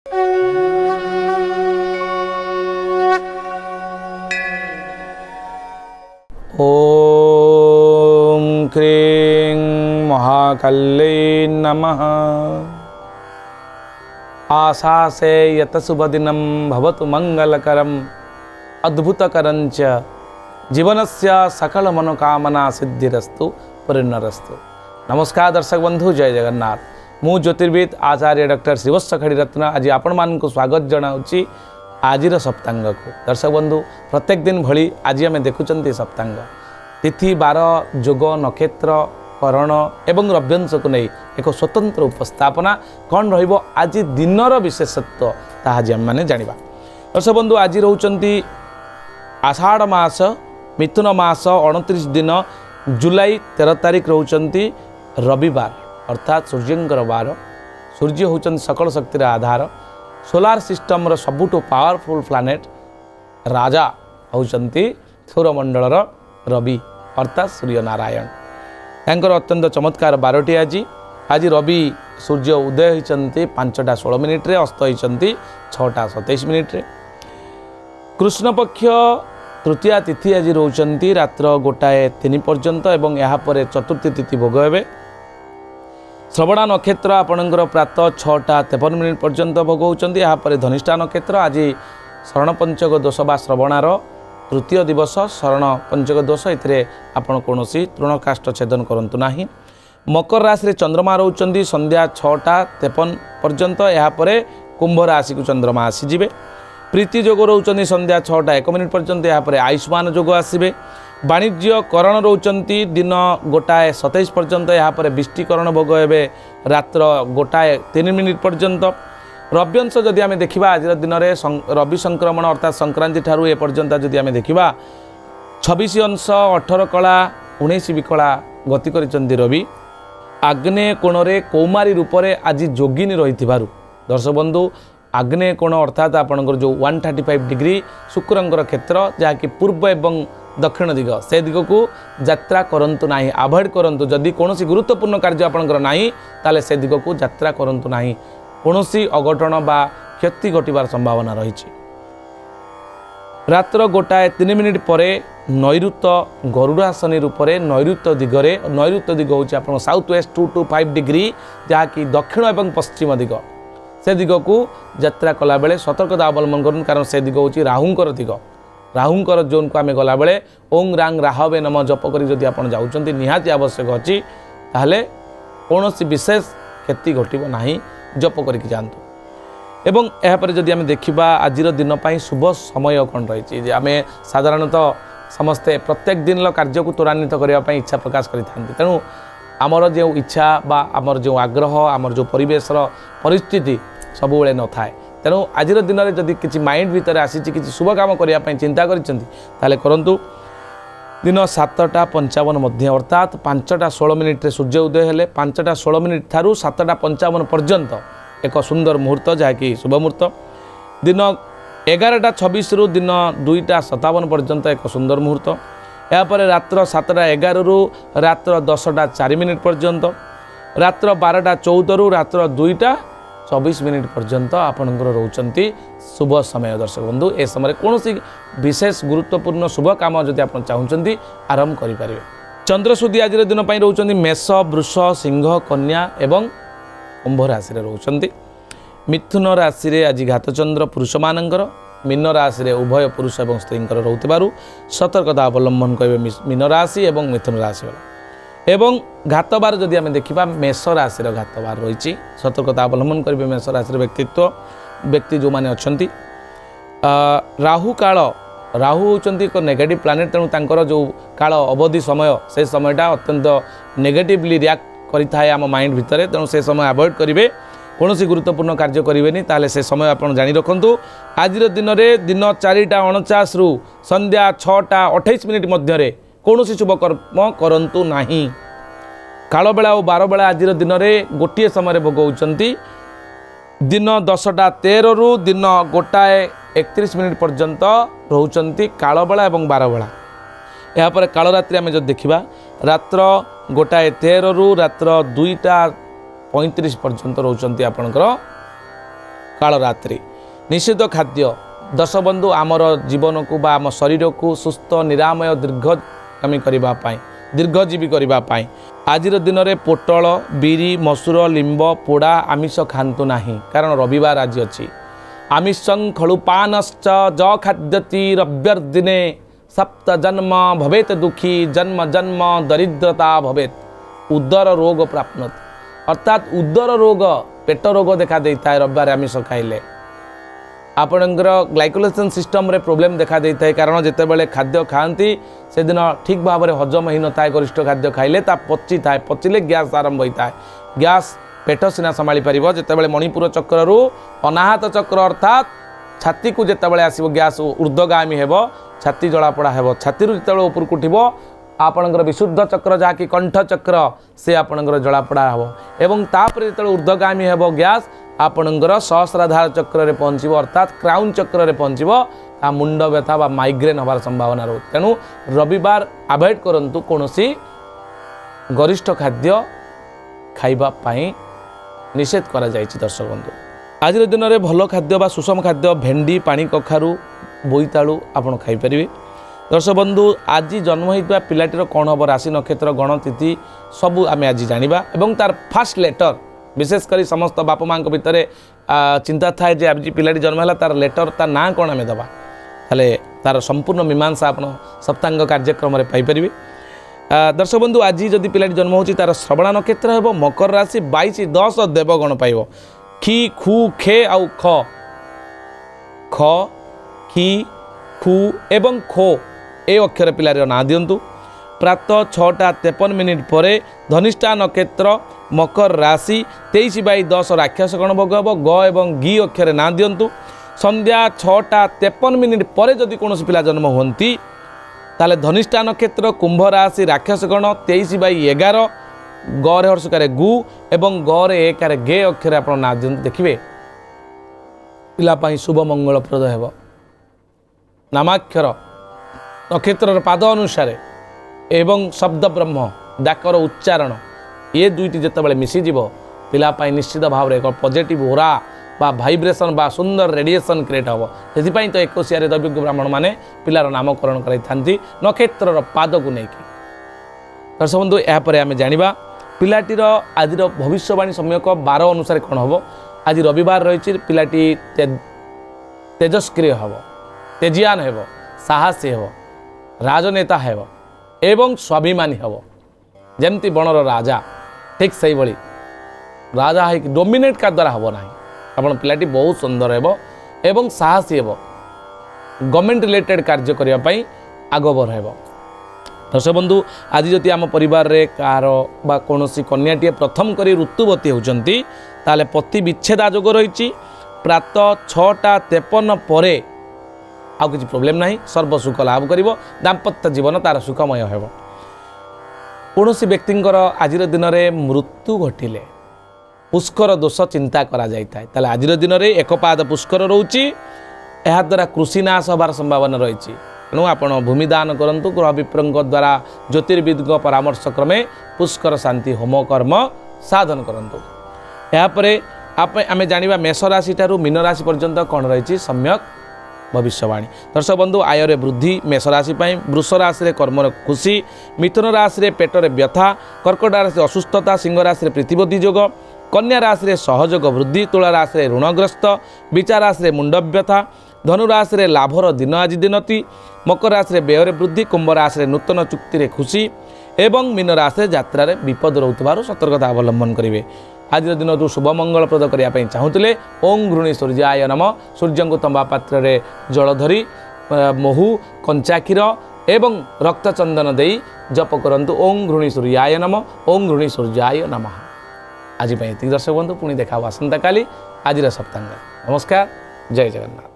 ओम क्रीं महाकाल्यै नमः। आशासे यत शुभदिनं भवतु मंगलकरम् अद्भुतकरञ्च जीवनस्य सकल मनोकामना सिद्धिरस्तु परिणरस्तु। नमस्कार दर्शक बंधु, जय जगन्नाथ। मु ज्योतिर्विद आचार्य डॉक्टर श्रीवत्स खड़ीरत्न आज आपण मानक स्वागत जनाऊँगी आजिर सप्तांग को। दर्शक बंधु, प्रत्येक दिन भली आज आम देखुंत सप्तांग तिथि बार जोग नक्षत्र करण एवं रव्यंश को नहीं एक स्वतंत्र उपस्थापना कौन रहिबो आज दिनर विशेषत्व ताहा आज आम मैंने जानिबा। दर्शक बंधु, आज रोचंती आषाढ़ मास मिथुन मास 29 दिन जुलाई 13 तारिख रोचंती रविवार अर्थात सूर्यंकर बार। सूर्य होचंती सकल शक्तिर आधार। सोलार सिस्टम रो सबुठो पावरफुल प्लानेट राजा होचंती सौरमंडलर रवि अर्थात सूर्य नारायण। यांकर अत्यंत चमत्कार बारटी आज रवि सूर्य उदय होती 5:16 अस्त होती 6:27। कृष्ण पक्ष तृतीया तिथि आज रोचंती रात्र 1:03 पर्यंत एवं यापर चतुर्थी तिथि भोग हे। श्रवणा नक्षत्र आपणकर प्रातः 6:53 पर्यंत भोग होती। यापर धनिष्ठा नक्षत्र आज शरण पंचक दोष बा श्रवणार तृतीय दिवस शरण पंचक दोष। एथिरे आपण कोनोसी तृणकाष्ठ छेदन करंतु नाही। मकर राशि रे चंद्रमा रोचंती संध्या 6:53 पर्यंत। यापर कुंभ राशि को चंद्रमा आसीजिबे। प्रीति जोग रोचंती संध्या 6:01 पर्यंत। यापर आयुष्मान जोग आसबे। वाणिज्य करण रोचंती दिन 1:27 पर्यंत। यापर बिष्टिकरण भोग हे रात्र 1:03 पर्यंत। रव्यंश जदि आम देखा आज दिन में रवि संक्रमण अर्थात संक्रांति ठारू ए पर्यंत जदि आम देखा 26 अंश 18 कला 19 विकला गति करिसेंती रवि। आग्नेय कोण रे कौमारी रूप से आज जोगिनी रही। दर्शक बंधु, आग्नेय कोण अर्थात आपंकर जो 135 डिग्री शुक्रंकर क्षेत्र जहाँकि पूर्व एवं दक्षिण दिग से दिग को यात्रा करंतु नाही, अवॉइड करंतु। जदि कौन गुरुत्वपूर्ण कार्य आपंकर नाही ताले से दिग को यात्रा करंतु नाही। कौनसी अघटन बा क्षति घटार संभावना रही। रात्र 1:03 पर नैऋत्य गरुड़ासनी रूप से नैऋत्य दिगरे नैऋत्य दिग हूँ आप साउथ वेस्ट 2 to 5 डिग्री जहाँकि दक्षिण एवं पश्चिम दिग से दिग को यात्रा कला बेले सतर्कता अवलंबन करूँ, कारण से दिग हूँ राहुंकर दिग। राहुंकर जोन को आम गला बेले ओं रांग राहवे नम जप करी जदि आप जाउछंती निहाती आवश्यक अच्छी ताहले कौनसी विशेष क्षति घटिबो नाही, जप करके जातु। एवं यापर जदि आम देखा आज दिन शुभ समय कौन रही। आम साधारणतः समस्ते प्रत्येक दिन कार्य को त्वरान्वित करने इच्छा प्रकाश करें। तेणु आमर जो इच्छा बा आमर जो आग्रह आमर जो परिवेशर परिस्थिति सब बेले न थाए। तेणु आज दिन में जदि किसी माइंड भितर आसी किसी शुभ काम करने चिंता करें करूँ। दिन 7:55 मध्य अर्थात 5:16 सूर्य उदय हेले 5:16 ठारू 7:55 पर्यंत एक सुंदर मुहूर्त जहाँकि शुभ मुहूर्त। दिन 11:26 रु दिन 2:57 पर्यंत एक सुंदर मुहूर्त। यापर रात्र 7:11 रु रात्र 10:04 पर्यंत। रात्र 12:14 रु रात्र 2:24 पर्यंत आपणकर रोचंती शुभ समय। दर्शक बंधु, ए समय कौन विशेष गुरुत्वपूर्ण शुभ काम जदि आप चाहते आरंभ करें। चंद्रसूदी आज दिन रोचंती मेष वृष सिंह कन्या एवं कुंभ राशि रोचंती। मिथुन राशि रे आज घातचंद्र पुरुष मानकर। मीन राशि रे उभय पुरुष एवं स्त्री रोकबार सतर्कता अवलंबन करेंगे मीन राशि एवं मिथुन राशि वाला। एवं घातबार जदि आम देखा मेष राशि घातबार रही सतर्कता अवलंबन करेंगे मेष राशि व्यक्ति जो मैंने अच्छा। राहु काल राहु होती एक नेगेटिव प्लानेट। तेणु तांकर जो काल अवधि समय से समयटा अत्यंत नेगेटिवली रिएक्ट करें आम माइंड भितर। तेणु से समय अवॉइड करेंगे, कौन गुरुत्वपूर्ण कार्य करेंगे ताले से समय आप जानी रखु। आज दिन में दिन 4:49 रु संध्या 6:28 मध्य कौन शुभ कर्म करंतु नाही। काल बेला और 12 बेला आज दिन में गोटे समय भोग होती। दिन 10:13 रु दिन 1:31 पर्यंत रोचंती काल बेला और 12 बेला। यापर काल रात्रि आम जो देखा रात्र 1:13 रु रात्र 2:35 पर्यंत रोचंती आपणकर कालरात्रि निषिद्ध खाद्य दर्शक बंधु आमर जीवन को बा आम शरीर को सुस्थ निरामय दीर्घगामी करने दीर्घजीवी करने आज दिन में पोटल बिरी मसूर लिंब पोड़ा आमिष खातु ना कारण रविवार आज अच्छी आमिषं खलुपानश्च ज खाद्यति रव्यर्दिने सप्त जन्म भवेत दुखी जन्म जन्म दरिद्रता भवेत उदर रोग प्राप्त अर्थात उदर रोग पेट रोग देखा देता है रविवार आमिष खाइले आपणकर ग्लाइकोलेशन सिस्टम रे प्रॉब्लम देखा देता है कारण जिते बड़े खाद्य खाती से दिन ठीक भाव में हजम ही न था गरिष्ठ खाद्य खाइले ता पची था पचिले गैस आरंभ होता है गैस पेट सीना संभाली पार जिते बड़े मणिपुर चक्र रु अनाहत चक्र अर्थात छाती को जिते आसो गैस ऊर्ध्वगामी हो छाती जलापड़ा हो छाती जो उपरको उठब आपणकर विशुद्ध चक्र जहाँकि कंठ चक्र से आपणकर जलापड़ा हो एवं तापर जो ऊर्ध्वगामी हो गैस आपणकर सहस्राधार चक्र रे पहुँचब अर्थात क्राउन चक्र रे पहुँचब ता मुंड व्यथा बा माइग्रेन होबार संभावना रही तेणु रविवार अवॉइड करंतु कोनोसी गरिष्ठ खाद्य खाइबा पाई निषेध करा जायछि। दर्शक बंधु आज दिन में भल खाद्य बा सुषम खाद्य भेंडी पानी कखारू बोईतालु आपन खाई परिबे। दर्शक बंधु आज जन्म होता पिलाटीर कौन हम राशि नक्षत्र गणतिथि सबू आम आज जाना और तार फास्ट लेटर विशेषकर समस्त बापा माँ भितर चिंता थाए जे आज पिलाटी जन्म है तार लेटर तार ना कौन आम दबा ताले तार संपूर्ण मीमांसा आप सप्तांग कार्यक्रम में पाइपर। दर्शक बंधु आज जदि पिलाटी जन्म हो तार श्रवणा नक्षत्र हो मकर राशि 22-10 देवगण पाइब खी खू खे आउ ख ख खी खू एवं खो ए अक्षर पिलार ना दिंतु प्रातः 6:53 पर धनिष्ठा नक्षत्र मकर राशि 23/10 राक्षस गण भोग हम ग एवं गी अक्षर ना दिंतु संध्या 6:53 पर जदि कौन पिला जन्म होती ताले धनिष्ठा नक्षत्र कुंभ राशि राक्षस गण 23/11 ग रे हर्षकार गु एवं ग रे एकार गे अक्षर आप ना दिंतु देखिए पिलापाई शुभ मंगलप्रद हेब नामाक्षर नक्षत्र पाद अनुसार एवं शब्द ब्रह्म डाकर उच्चारण ये दुईटी जितेबाला मिसीज पिलापाई निश्चित भाव में एक पॉजिटिव ओरा बा भाइब्रेशन बा सुंदर रेडिएशन क्रिएट हम से तो 21 दैविक ब्राह्मण माने पिलार नामकरण कराई नक्षत्र पाद को लेकिन। दर्शक बंधु यापर आम जाना पिलाटीर आज भविष्यवाणी सम्यक 12 अनुसार कौन हम आज रविवार रही पिलाटी तेजस्क्रिय हम तेजियान हेब साहसी हेब राजनेता हेब एवं स्वाभिमानी हेब जमती बणर राजा ठीक से भाई राजा है डोमिनेट का द्वारा हम ना आपण पिलाटी बहुत सुंदर हेब एवं साहसी हेब गवर्नमेंट रिलेटेड कार्य करने आगबर हेब। दर्शक बंधु आज जदि आम परिवार रे कार बा कौनसी कन्याटी प्रथम करी ऋतुवती होती ताले पति विच्छेद जोग रही प्रातः 6:53 पर आउ किसी प्रोब्लेम ना सर्वसुख लाभ कर दाम्पत्य जीवन तार सुखमय हो। कौन व्यक्तिंकर आज दिन में मृत्यु घटिले पुष्कर दोष चिंता करा जाए आज दिन में एक पाद पुष्कर रोचे यह द्वारा कृषिनाश होबार संभावना रही तेणु आपण भूमिदान करूँ ग्रह विप्रंग द्वारा ज्योतिर्विद परामर्श क्रमे पुष्कर शांति होम कर्म साधन करूँ। यापर आम जाना मेष राशि ठारू मीन राशि पर्यंत कौन रही सम्यक भविष्यवाणी। दर्शक बंधु आय वृद्धि मेष राशि वृष राशि कर्म खुशी मिथुन राशि पेटर व्यथा कर्कट राशि असुस्थता सिंह राशि प्रीतिबोधि योग कन्या राशि सहयोग वृद्धि तुला राशि ऋणग्रस्त विचार राशि मुंड व्यथा धनु राशि लाभर दिन आज दिनती मकर राशि व्यय वृद्धि कुंभ राशि नूतन चुक्ति खुशी एवं मीन राशि यात्रा विपद रोथबार सतर्कता अवलंबन करेंगे। आज दिन जो शुभ मंगलप्रद करने चाहूले ओं घृणी सूर्याय नम सूर्य को तंबा पात्र रे जल धरी महु कंचा क्षीर एवं रक्तचंदन दे जप करंतु ओं घृणी सूर्याय नम ओं घृणी सूर्याय नमः। आज दर्शक बंधु पुणी देखा आसंता काली आज सप्तांग। नमस्कार, जय जगन्नाथ।